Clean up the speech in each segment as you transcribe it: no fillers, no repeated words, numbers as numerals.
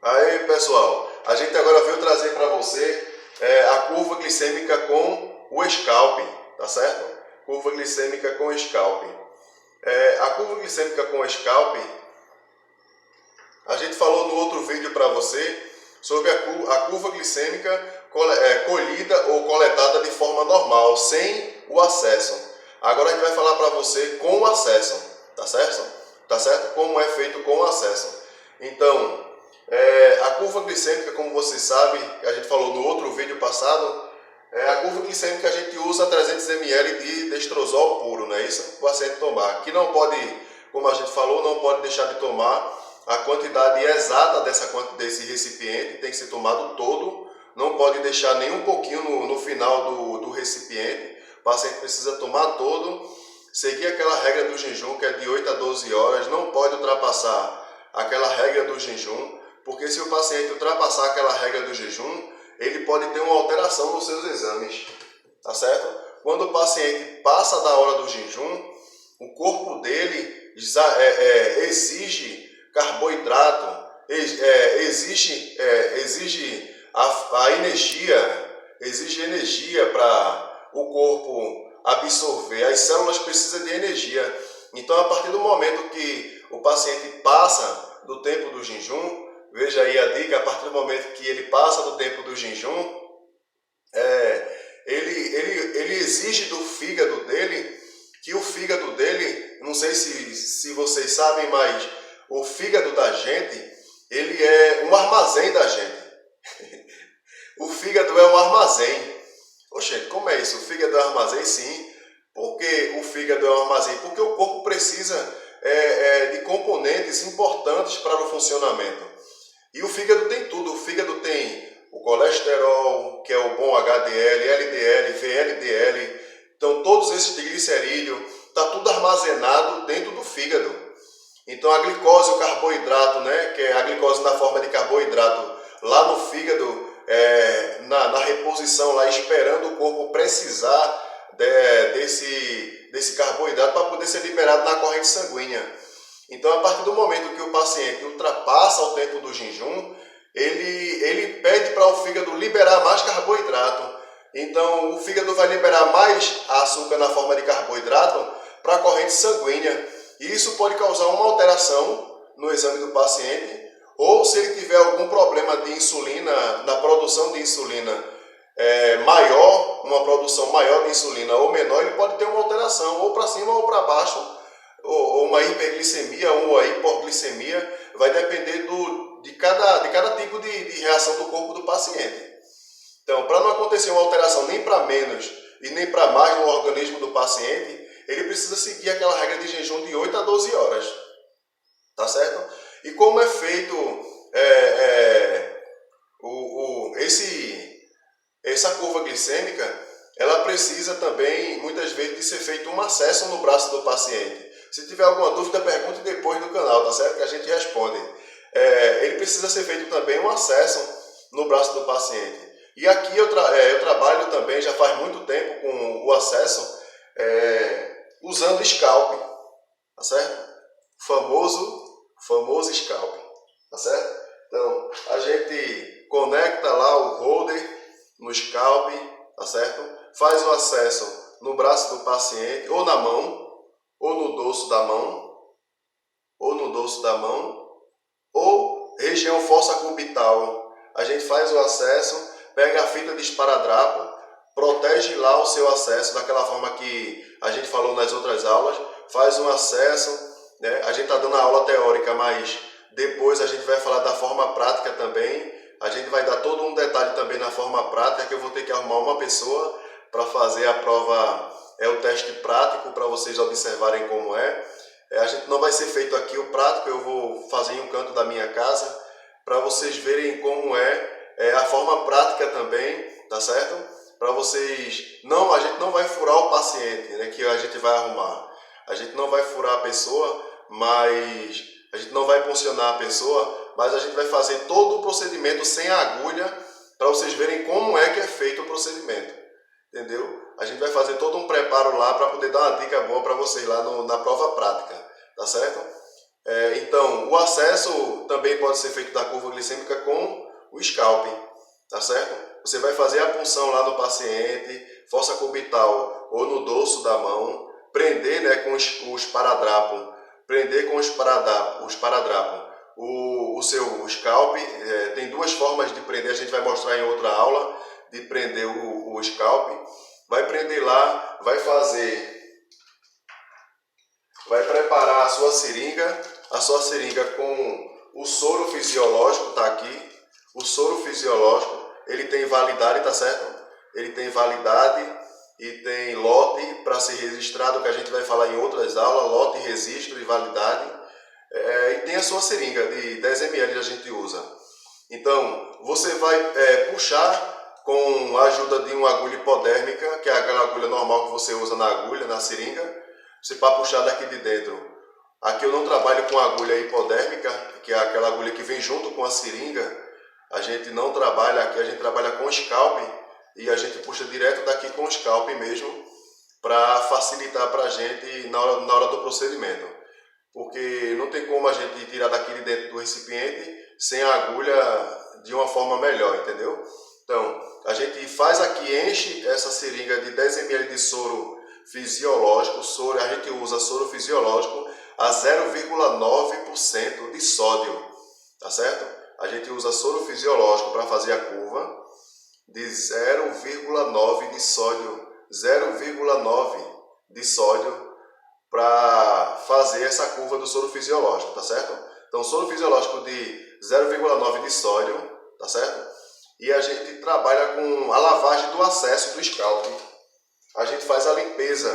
Aí pessoal, a gente agora veio trazer para você a curva glicêmica com o scalp, tá certo? Curva glicêmica com scalp. A curva glicêmica com scalp, a gente falou no outro vídeo para você sobre a curva glicêmica colhida ou coletada de forma normal, sem o acesso. Agora a gente vai falar para você com o acesso, tá certo? Tá certo? Como é feito com o acesso. Então, a curva glicêmica, como você sabe, a gente falou no outro vídeo passado, a curva glicêmica a gente usa 300 ml de destrozol puro, não é isso? O paciente tomar. Que não pode, como a gente falou, não pode deixar de tomar a quantidade exata desse recipiente, tem que ser tomado todo, não pode deixar nem um pouquinho no final do recipiente, o paciente precisa tomar todo, seguir aquela regra do jejum que é de 8 a 12 horas, não pode ultrapassar aquela regra do jejum, porque se o paciente ultrapassar aquela regra do jejum, ele pode ter uma alteração nos seus exames, tá certo? Quando o paciente passa da hora do jejum, o corpo dele exige carboidrato, exige a energia, exige energia para o corpo absorver. As células precisam de energia. Então, a partir do momento que o paciente passa do tempo do jejum, veja aí a dica, a partir do momento que ele passa do tempo do jejum, ele exige do fígado dele, que o fígado dele, não sei se vocês sabem, mas o fígado da gente, ele é um armazém da gente. O fígado é um armazém. Oxente, como é isso? O fígado é um armazém? Sim. Por que o fígado é um armazém? Porque o corpo precisa de componentes importantes para o funcionamento. E o fígado tem tudo. O fígado tem o colesterol, que é o bom HDL, LDL, VLDL. Então, todos esses triglicerídeos, está tudo armazenado dentro do fígado. Então, a glicose, o carboidrato, né, que é a glicose na forma de carboidrato, lá no fígado, na reposição, lá esperando o corpo precisar desse carboidrato para poder ser liberado na corrente sanguínea. Então, a partir do momento que o paciente ultrapassa o tempo do jejum, ele pede para o fígado liberar mais carboidrato. Então, o fígado vai liberar mais açúcar na forma de carboidrato para a corrente sanguínea. E isso pode causar uma alteração no exame do paciente, ou se ele tiver algum problema de insulina, na produção de insulina maior, uma produção maior de insulina ou menor, ele pode ter uma alteração, ou para cima ou para baixo, ou uma hiperglicemia ou uma hipoglicemia, vai depender de cada tipo de reação do corpo do paciente. Então, para não acontecer uma alteração nem para menos e nem para mais no organismo do paciente, ele precisa seguir aquela regra de jejum de 8 a 12 horas, tá certo? E como é feito essa curva glicêmica, ela precisa também, muitas vezes, de ser feito um acesso no braço do paciente. Se tiver alguma dúvida, pergunte depois no canal, tá certo? Que a gente responde. Ele precisa ser feito também um acesso no braço do paciente. E aqui eu trabalho também, já faz muito tempo, com o acesso, usando scalp, tá certo? Famoso scalp, tá certo? Então, a gente conecta lá o holder no scalp, tá certo? Faz o acesso no braço do paciente, ou na mão, ou no dorso da mão, ou região fossa cubital. A gente faz o acesso, pega a fita de esparadrapo, protege lá o seu acesso daquela forma que a gente falou nas outras aulas, faz um acesso, né? A gente está dando a aula teórica, mas depois a gente vai falar da forma prática também. A gente vai dar todo um detalhe também na forma prática, que eu vou ter que arrumar uma pessoa para fazer a prova, o teste prático, para vocês observarem como é. A gente não vai ser feito aqui o prático, eu vou fazer em um canto da minha casa, para vocês verem como a forma prática também, tá certo? Para vocês, a gente não vai furar o paciente, né, que a gente vai arrumar. A gente não vai furar a pessoa, mas a gente não vai puncionar a pessoa, mas a gente vai fazer todo o procedimento sem agulha, para vocês verem como é que é feito o procedimento, entendeu? A gente vai fazer todo um preparo lá para poder dar uma dica boa para vocês lá na prova prática, tá certo? Então, o acesso também pode ser feito da curva glicêmica com o scalping, tá certo? Você vai fazer a punção lá no paciente, fossa cubital ou no dorso da mão, prender, né, com o esparadrapo, prender com o esparadrapo o seu scalp. Tem duas formas de prender, a gente vai mostrar em outra aula, de prender o scalp. Vai prender lá, vai preparar a sua seringa com o soro fisiológico, tá aqui. O soro fisiológico, ele tem validade, tá certo? Ele tem validade e tem lote para ser registrado, que a gente vai falar em outras aulas, lote, registro e validade. E tem a sua seringa de 10 ml que a gente usa. Então, você vai puxar com a ajuda de uma agulha hipodérmica, que é aquela agulha normal que você usa na agulha, na seringa. Você pode puxar daqui de dentro. Aqui eu não trabalho com agulha hipodérmica, que é aquela agulha que vem junto com a seringa. A gente não trabalha aqui, a gente trabalha com scalp e a gente puxa direto daqui com o scalp mesmo, para facilitar para a gente na hora do procedimento. Porque não tem como a gente tirar daqui de dentro do recipiente sem a agulha de uma forma melhor, entendeu? Então, a gente faz aqui, enche essa seringa de 10 ml de soro fisiológico, a gente usa soro fisiológico a 0,9% de sódio, tá certo? A gente usa soro fisiológico para fazer a curva de 0,9 de sódio, 0,9 de sódio para fazer essa curva do soro fisiológico, tá certo? Então, soro fisiológico de 0,9 de sódio, tá certo? E a gente trabalha com a lavagem do acesso do scalp. A gente faz a limpeza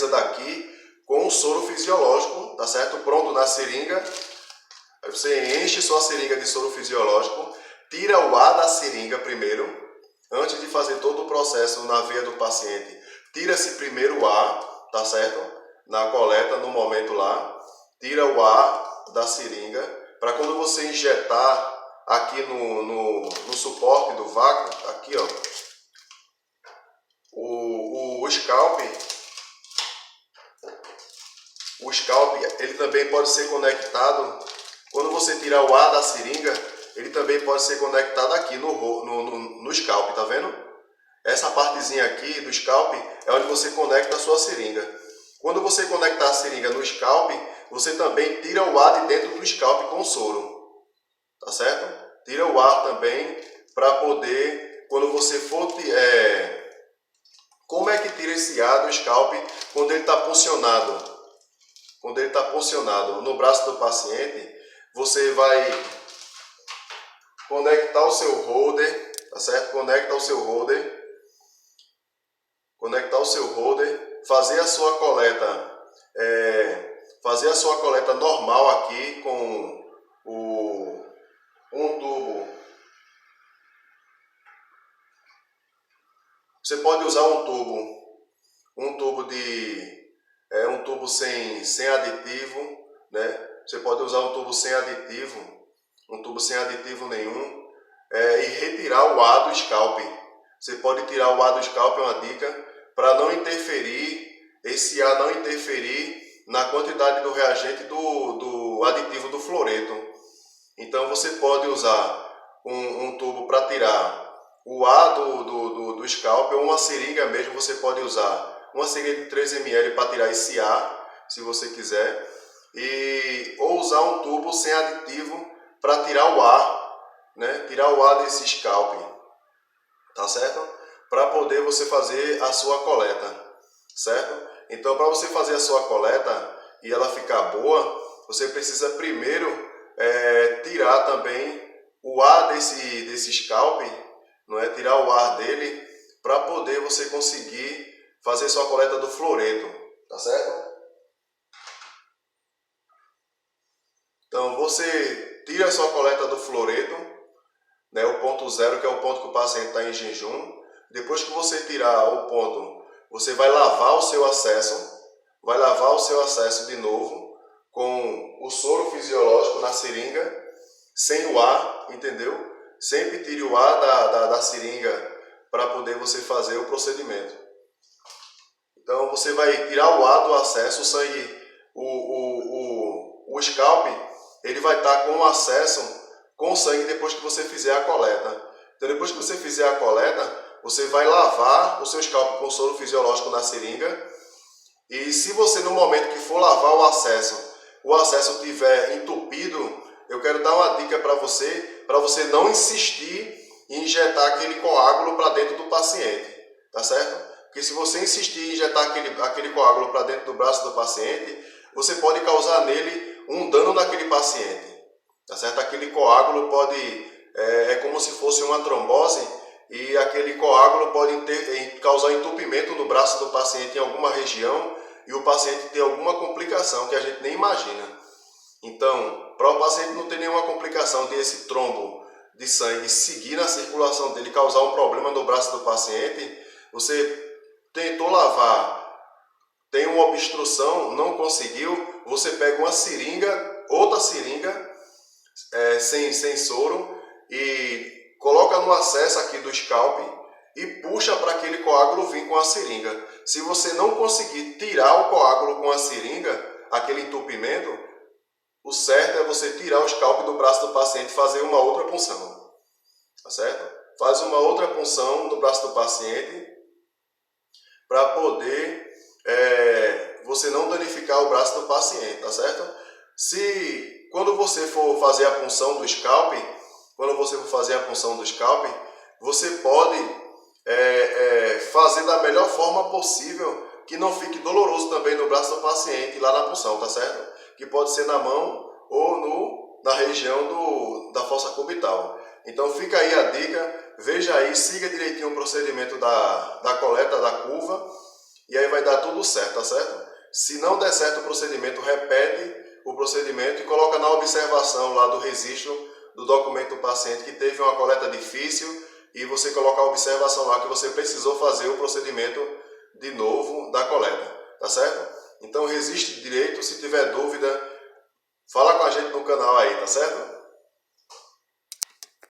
daqui com o soro fisiológico, tá certo? Pronto na seringa. Aí você enche sua seringa de soro fisiológico, tira o ar da seringa primeiro, antes de fazer todo o processo na veia do paciente. Tira-se primeiro o ar, tá certo? Na coleta, no momento lá, tira o ar da seringa, para quando você injetar aqui no suporte do vácuo, aqui ó, o scalp, ele também pode ser conectado, quando você tirar o ar da seringa, ele também pode ser conectado aqui no scalp, tá vendo? Essa partezinha aqui do scalp é onde você conecta a sua seringa. Quando você conectar a seringa no scalp, você também tira o ar de dentro do scalp com o soro, tá certo? Tira o ar também para poder, quando você for... Como é que tira esse ar do scalp quando ele está puncionado? Quando ele está puncionado no braço do paciente, você vai conectar o seu holder, tá certo? Conectar o seu holder, fazer a sua coleta normal aqui com um tubo. Você pode usar um tubo sem aditivo, né? Você pode usar um tubo sem aditivo nenhum, e retirar o ar do scalp. Você pode tirar o ar do scalp, é uma dica, para não interferir, esse ar não interferir na quantidade do reagente do aditivo do fluoreto. Então você pode usar um tubo para tirar o ar do scalp, ou uma seringa mesmo, você pode usar uma seringa de 3 ml para tirar esse ar, se você quiser, ou usar um tubo sem aditivo para tirar o ar, né? Tirar o ar desse scalp, tá certo? Para poder você fazer a sua coleta, certo? Então, para você fazer a sua coleta e ela ficar boa, você precisa primeiro tirar também o ar desse scalp, não é? Tirar o ar dele para poder você conseguir fazer sua coleta do fluoreto, tá certo? Então você tira a sua coleta do fluoreto, né? O ponto 0, que é o ponto que o paciente está em jejum. Depois que você tirar o ponto, você vai lavar o seu acesso de novo com o soro fisiológico na seringa, sem o ar, entendeu? Sempre tire o ar da seringa para poder você fazer o procedimento. Então você vai tirar o ar do acesso, o sangue o scalp, ele vai estar com acesso com sangue depois que você fizer a coleta. Então, depois que você fizer a coleta, você vai lavar o seu scalp com soro fisiológico na seringa. E se você, no momento que for lavar o acesso estiver entupido, eu quero dar uma dica para você não insistir em injetar aquele coágulo para dentro do paciente, tá certo? Porque se você insistir em injetar aquele coágulo para dentro do braço do paciente, você pode causar nele um dano naquele paciente, tá certo? Aquele coágulo pode, é como se fosse uma trombose, e aquele coágulo pode causar entupimento no braço do paciente em alguma região e o paciente ter alguma complicação que a gente nem imagina. Então, para o paciente não ter nenhuma complicação de esse trombo de sangue seguir na circulação dele, causar um problema no braço do paciente, você tentou lavar, tem uma obstrução, não conseguiu, você pega uma seringa, outra seringa, sem soro, e coloca no acesso aqui do scalp e puxa para aquele coágulo vir com a seringa. Se você não conseguir tirar o coágulo com a seringa, aquele entupimento, o certo é você tirar o scalp do braço do paciente e fazer uma outra punção, tá certo? Faz uma outra punção no braço do paciente para poder você não danificar o braço do paciente, tá certo? Quando você for fazer a punção do scalp, você pode fazer da melhor forma possível, que não fique doloroso também no braço do paciente lá na punção, tá certo? Que pode ser na mão ou na região da fossa cubital. Então fica aí a dica, veja aí, siga direitinho o procedimento da coleta da curva e aí vai dar tudo certo, tá certo? Se não der certo o procedimento, repete o procedimento e coloca na observação lá do registro do documento do paciente que teve uma coleta difícil, e você coloca a observação lá que você precisou fazer o procedimento de novo da coleta, tá certo? Então resiste direito, se tiver dúvida, fala com a gente no canal aí, tá certo?